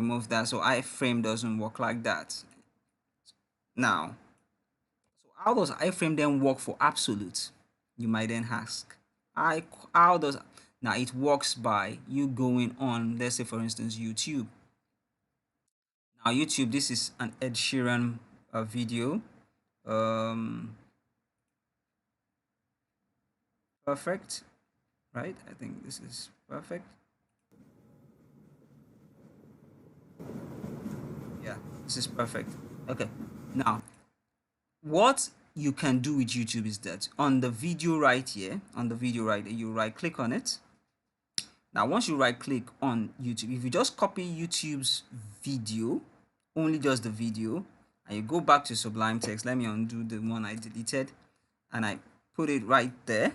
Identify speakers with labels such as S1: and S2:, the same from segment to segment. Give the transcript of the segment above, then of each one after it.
S1: remove that. So iframe doesn't work like that. Now, so how does iframe then work for absolute? You might then ask. How does now it works by you going on, let's say for instance, YouTube. Now YouTube, this is an Ed Sheeran video. Perfect, right? I think this is perfect. Yeah, this is perfect. Okay, now what you can do with YouTube is that on the video right here, you right click on it. Now once you right click on YouTube, if you just copy YouTube's video, only just the video, and you go back to Sublime Text, let me undo the one I deleted, and I put it right there,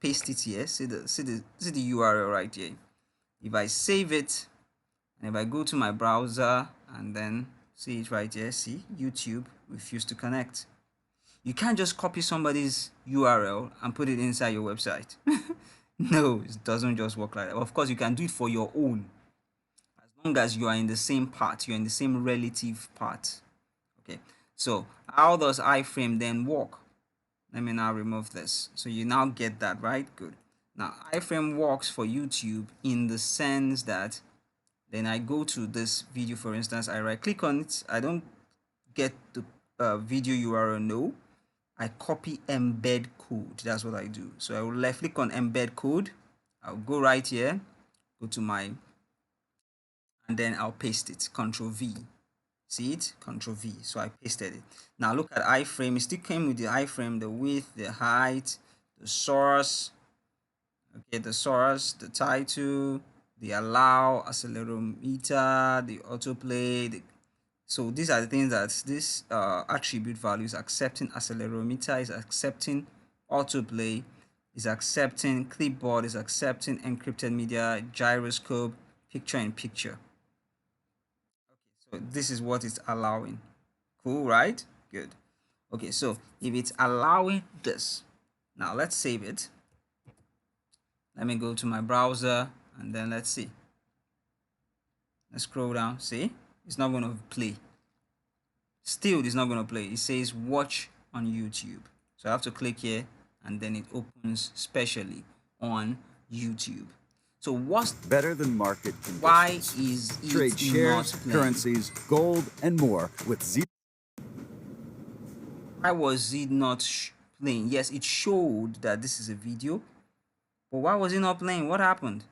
S1: paste it here. See the URL right here. If I save it, and if I go to my browser and then see it right here, see YouTube refused to connect. You can't just copy somebody's URL and put it inside your website. No, it doesn't just work like that. Of course, you can do it for your own, as long as you are in the same part, you're in the same relative part. Okay, so how does iframe then work? Let me now remove this. So you now get that, right? Good. Now iframe works for YouTube in the sense that then I go to this video, for instance, I right click on it. I don't get the video URL, no. I copy embed code. That's what I do. So I will left click on embed code. I'll go right here, go to my, and then I'll paste it. Control V. See it? Control V. So I pasted it. Now look at iframe. It still came with the iframe, the width, the height, the source. Okay, the source, the title, the allow, accelerometer, the autoplay. So these are the things that this attribute value is accepting. Accelerometer is accepting, autoplay is accepting, clipboard is accepting, encrypted media, gyroscope, picture in picture. Okay, so this is what it's allowing. Cool, right? Good. Okay, so if it's allowing this, now let's save it. Let me go to my browser and then let's see. Let's scroll down. See, it's not going to play. Still, it's not going to play. It says watch on YouTube. So I have to click here and then it opens specially on YouTube. So what's
S2: better than market conditions?
S1: Why is it
S2: trade shares,
S1: not playing?
S2: currencies, gold, and more with Z.
S1: Why was it not playing? Yes, it showed that this is a video, but why was it not playing? What happened?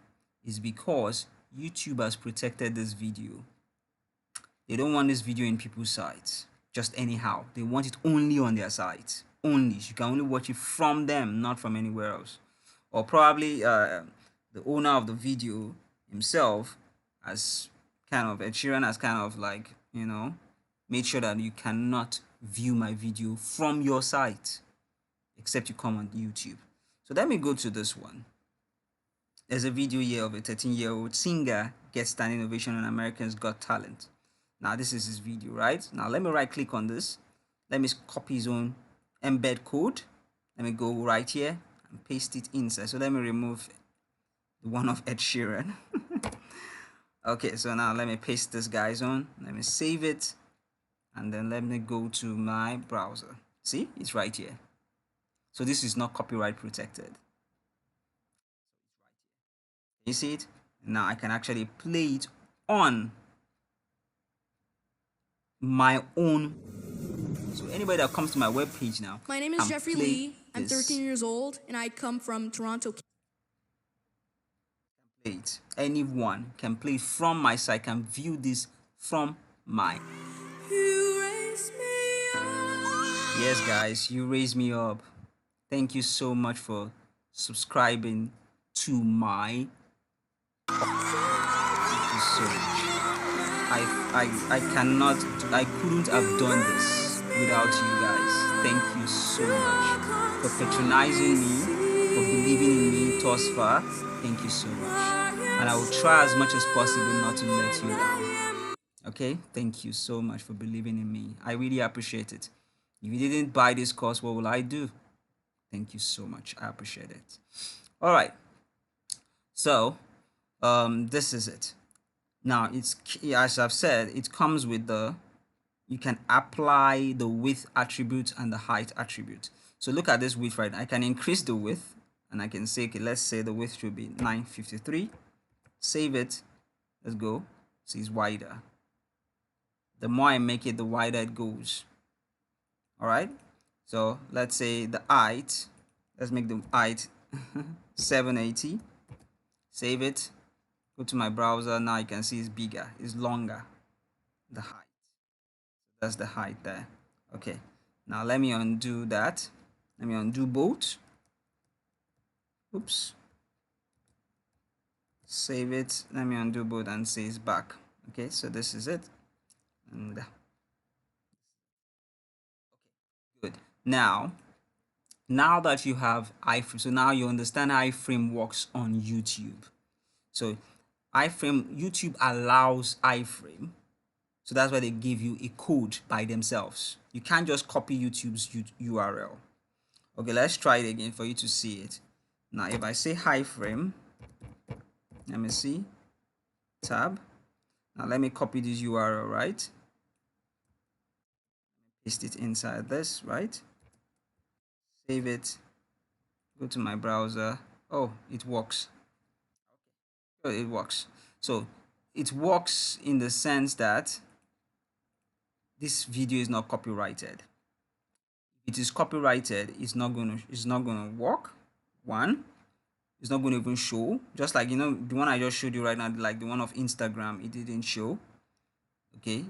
S1: It's because YouTube has protected this video. They don't want this video in people's sites just anyhow. They want it only on their site. Only. You can only watch it from them, not from anywhere else. Or probably the owner of the video himself has kind of, Ed Sheeran has kind of like, you know, made sure that you cannot view my video from your site except you come on YouTube. So let me go to this one. There's a video here of a 13-year-old singer gets standing ovation on America's Got Talent. Now this is his video, right? Now let me right click on this. Let me copy his own embed code. Let me go right here and paste it inside. So let me remove the one of Ed Sheeran. Okay, so now let me paste this guy's on. Let me save it. And then let me go to my browser. See, it's right here. So this is not copyright protected. You see it? Now I can actually play it on my own. So anybody that comes to my webpage now.
S3: My name is Jeffrey Lee. I'm 13 years old and I come from Toronto.
S1: Anyone can play it from my site, can view this from my. Yes, guys, you raise me up. Thank you so much for subscribing to my. Thank you so much. I couldn't have done this without you guys. Thank you so much for patronizing me, for believing in me thus far. Thank you so much. And I will try as much as possible not to let you down. Okay? Thank you so much for believing in me. I really appreciate it. If you didn't buy this course, what will I do? Thank you so much. I appreciate it. All right. So, this is it. Now it's, as I've said, it comes with the, you can apply the width attribute and the height attribute. So look at this width, right? I can increase the width and I can say, okay, let's say the width should be 953. Save it. Let's go. See, it's wider. The more I make it, the wider it goes. All right. So let's say the height, let's make the height 780. Save it. Go to my browser. Now you can see it's bigger, it's longer. The height. That's the height there. Okay. Now let me undo that. Let me undo both. Oops. Save it. Let me undo both and say it's back. Okay, so this is it. And good. Now that you have iframe, so now you understand how iframe works on YouTube. So iframe, YouTube allows iframe. So that's why they give you a code by themselves. You can't just copy YouTube's URL. Okay, let's try it again for you to see it. Now, if I say iframe, let me see, tab. Now let me copy this URL, right? Paste it inside this, right? Save it. Go to my browser. Oh, it works. Oh, it works. So it works in the sense that this video is not copyrighted. If it is copyrighted, it's not gonna work. One, it's not going to even show. Just like, you know, the one I just showed you right now, like the one of Instagram, it didn't show. Okay,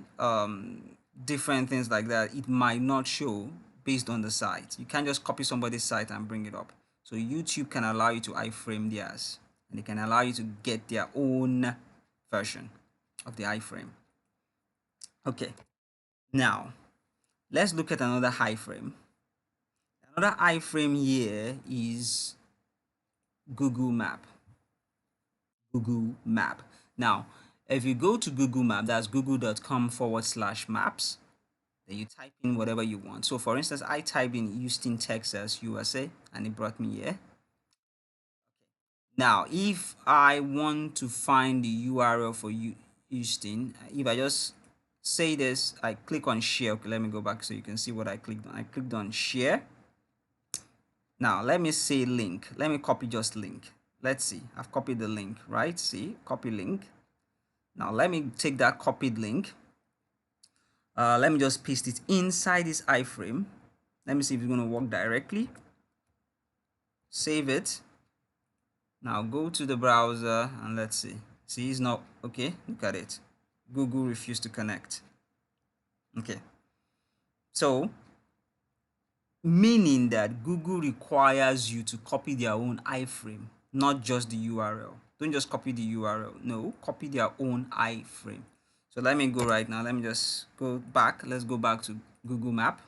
S1: different things like that, it might not show based on the site. You can't just copy somebody's site and bring it up. So YouTube can allow you to iframe theirs, and they can allow you to get their own version of the iframe. Okay, now let's look at another iframe. Another iframe here is Google Map. Google Map. Now, if you go to Google Map, that's google.com/maps, then you type in whatever you want. So for instance, I typed in Houston, Texas, USA, and it brought me here. Now, if I want to find the URL for Houston, if I just say this, I click on share. Okay, let me go back so you can see what I clicked on. I clicked on share. Now, let me say link. Let me copy just link. Let's see. I've copied the link, right? See, copy link. Now, let me take that copied link. Let me just paste it inside this iframe. Let me see if it's going to work directly. Save it. Now, go to the browser and let's see. See, it's not okay. Look at it. Google refused to connect. Okay. So, meaning that Google requires you to copy their own iframe, not just the URL. Don't just copy the URL. No, copy their own iframe. So let me go right now. Let me just go back. Let's go back to Google Map.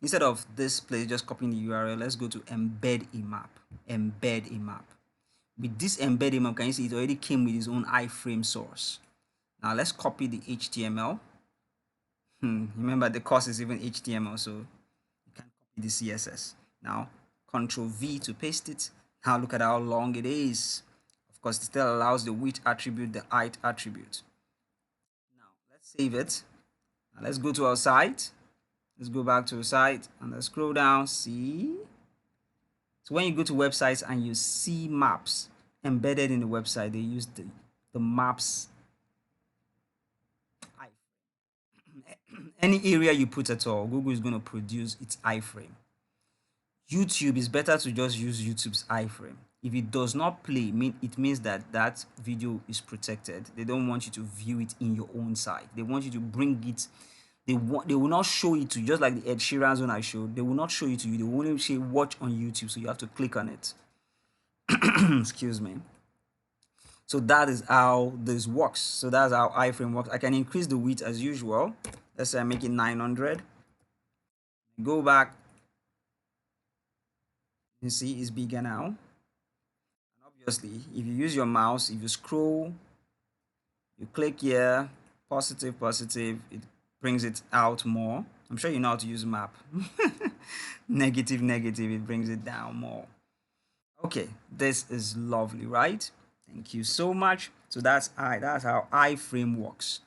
S1: Instead of this place, just copying the URL, let's go to embed a map. Embed a map. With this embed a map, can you see it already came with its own iframe source. Now let's copy the HTML. Remember, the course is even HTML, so you can copy the CSS. Now, Control V to paste it. Now look at how long it is. Of course, it still allows the width attribute, the height attribute. Now, let's save it. Now, let's go to our site. Let's go back to our site and let's scroll down. See? So when you go to websites and you see maps embedded in the website, they use the maps. Any area you put at all, Google is going to produce its iframe. YouTube is better to just use YouTube's iframe. If it does not play, it means that that video is protected. They don't want you to view it in your own site. They want you to bring it. They will not show it to you, just like the Ed Sheeran's one I showed. They will not show it to you. They will only say watch on YouTube, so you have to click on it. Excuse me. So that is how this works. So that's how iframe works. I can increase the width as usual. Let's say I make it 900. Go back. You see it's bigger now. And obviously, if you use your mouse, if you scroll, you click here, positive, it brings it out more. I'm sure you know how to use map. Negative, it brings it down more. Okay, this is lovely, right? Thank you so much. So that's how iframe works.